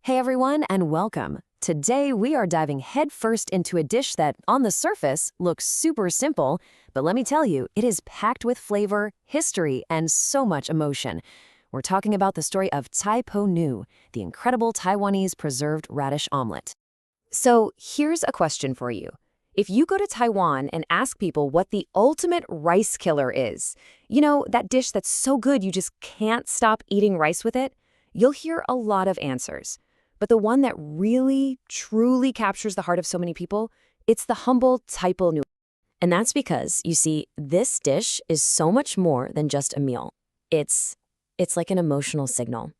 Hey everyone, and welcome. Today we are diving headfirst into a dish that, on the surface, looks super simple, but let me tell you, it is packed with flavor, history, and so much emotion. We're talking about the story of Tsai Po Nu, the incredible Taiwanese preserved radish omelet. So here's a question for you. If you go to Taiwan and ask people what the ultimate rice killer is, that dish that's so good you just can't stop eating rice with it, you'll hear a lot of answers. But the one that really, truly captures the heart of so many people, it's the humble Tsai Po Nu. And that's because, you see, this dish is so much more than just a meal. It's like an emotional signal.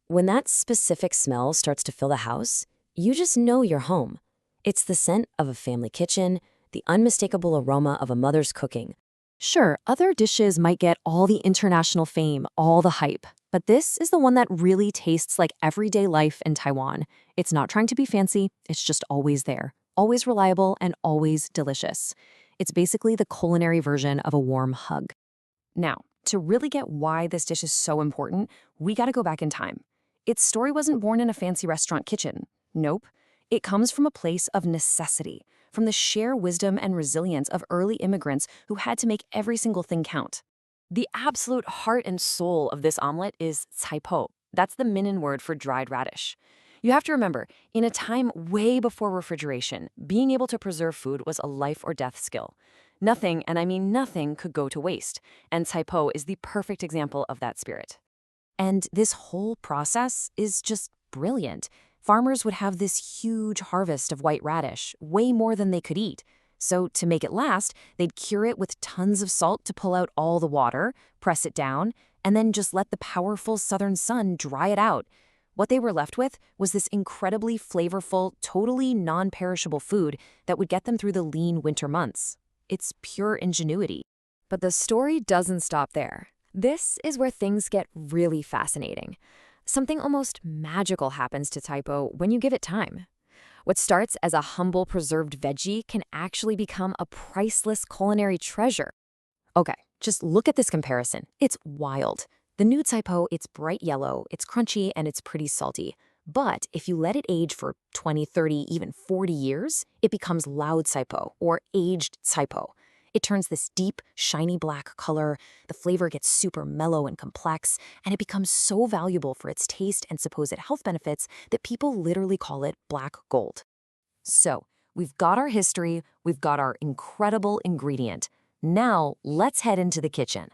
When that specific smell starts to fill the house, you just know you're home. It's the scent of a family kitchen, the unmistakable aroma of a mother's cooking. Sure, other dishes might get all the international fame, all the hype, but this is the one that really tastes like everyday life in Taiwan. It's not trying to be fancy, it's just always there, always reliable, and always delicious. It's basically the culinary version of a warm hug. Now, to really get why this dish is so important, we gotta go back in time. Its story wasn't born in a fancy restaurant kitchen. Nope. It comes from a place of necessity, from the sheer wisdom and resilience of early immigrants who had to make every single thing count. The absolute heart and soul of this omelet is Tsai Po. That's the Minnan word for dried radish. You have to remember, in a time way before refrigeration, being able to preserve food was a life or death skill. Nothing, and I mean nothing, could go to waste, and Tsai Po is the perfect example of that spirit. And this whole process is just brilliant. Farmers would have this huge harvest of white radish, way more than they could eat. So to make it last, they'd cure it with tons of salt to pull out all the water, press it down, and then just let the powerful southern sun dry it out. What they were left with was this incredibly flavorful, totally non-perishable food that would get them through the lean winter months. It's pure ingenuity. But the story doesn't stop there. This is where things get really fascinating. Something almost magical happens to Tsai Po when you give it time. What starts as a humble preserved veggie can actually become a priceless culinary treasure. Okay, just look at this comparison. It's wild. The new Tsai Po, it's bright yellow, it's crunchy, and it's pretty salty. But if you let it age for 20, 30, even 40 years, it becomes loud Tsai Po, or aged Tsai Po. It turns this deep, shiny black color, the flavor gets super mellow and complex, and it becomes so valuable for its taste and supposed health benefits that people literally call it black gold. So, we've got our history, we've got our incredible ingredient. Now, let's head into the kitchen.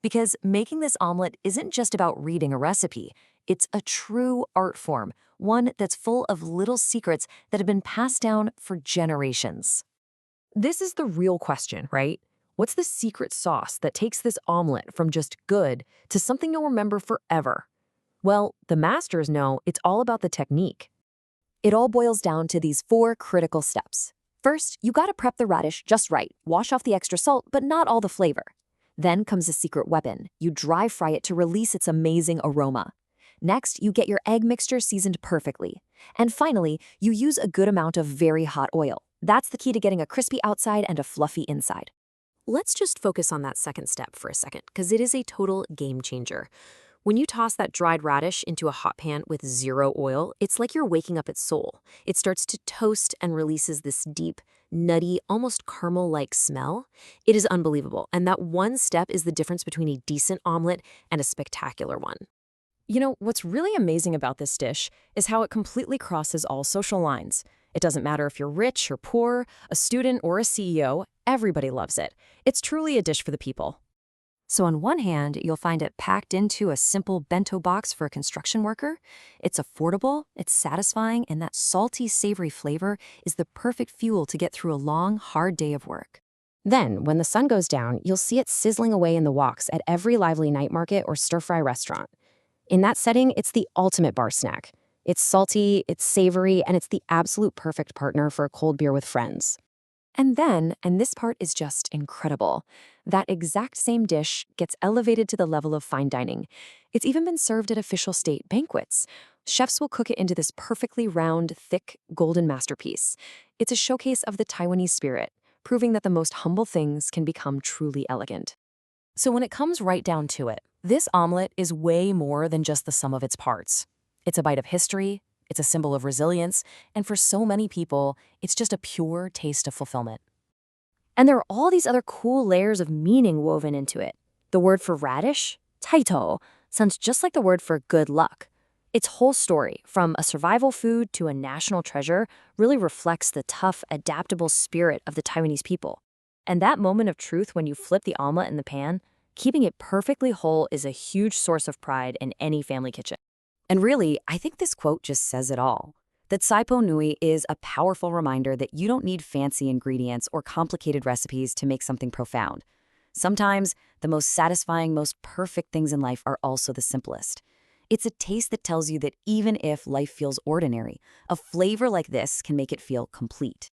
Because making this omelet isn't just about reading a recipe, it's a true art form, one that's full of little secrets that have been passed down for generations. This is the real question, right? What's the secret sauce that takes this omelet from just good to something you'll remember forever? Well, the masters know it's all about the technique. It all boils down to these 4 critical steps. First, you gotta prep the radish just right, wash off the extra salt, but not all the flavor. Then comes a secret weapon. You dry fry it to release its amazing aroma. Next, you get your egg mixture seasoned perfectly. And finally, you use a good amount of very hot oil. That's the key to getting a crispy outside and a fluffy inside. Let's just focus on that second step for a second, because it is a total game changer. When you toss that dried radish into a hot pan with 0 oil, it's like you're waking up its soul. It starts to toast and releases this deep, nutty, almost caramel-like smell. It is unbelievable, and that one step is the difference between a decent omelet and a spectacular one. What's really amazing about this dish is how it completely crosses all social lines. It doesn't matter if you're rich or poor, a student or a CEO, everybody loves it. It's truly a dish for the people. So on one hand, you'll find it packed into a simple bento box for a construction worker. It's affordable, it's satisfying, and that salty, savory flavor is the perfect fuel to get through a long, hard day of work. Then, when the sun goes down, you'll see it sizzling away in the woks at every lively night market or stir-fry restaurant. In that setting, it's the ultimate bar snack. It's salty, it's savory, and it's the absolute perfect partner for a cold beer with friends. And then, and this part is just incredible, that exact same dish gets elevated to the level of fine dining. It's even been served at official state banquets. Chefs will cook it into this perfectly round, thick, golden masterpiece. It's a showcase of the Taiwanese spirit, proving that the most humble things can become truly elegant. So when it comes right down to it, this omelet is way more than just the sum of its parts. It's a bite of history, It's a symbol of resilience, and for so many people, it's just a pure taste of fulfillment. And there are all these other cool layers of meaning woven into it. The word for radish, taito, sounds just like the word for good luck. Its whole story, from a survival food to a national treasure, really reflects the tough, adaptable spirit of the Taiwanese people. And that moment of truth when you flip the omelet in the pan, keeping it perfectly whole is a huge source of pride in any family kitchen. And really, I think this quote just says it all. That Tsai Nui is a powerful reminder that you don't need fancy ingredients or complicated recipes to make something profound. Sometimes, the most satisfying, most perfect things in life are also the simplest. It's a taste that tells you that even if life feels ordinary, a flavor like this can make it feel complete.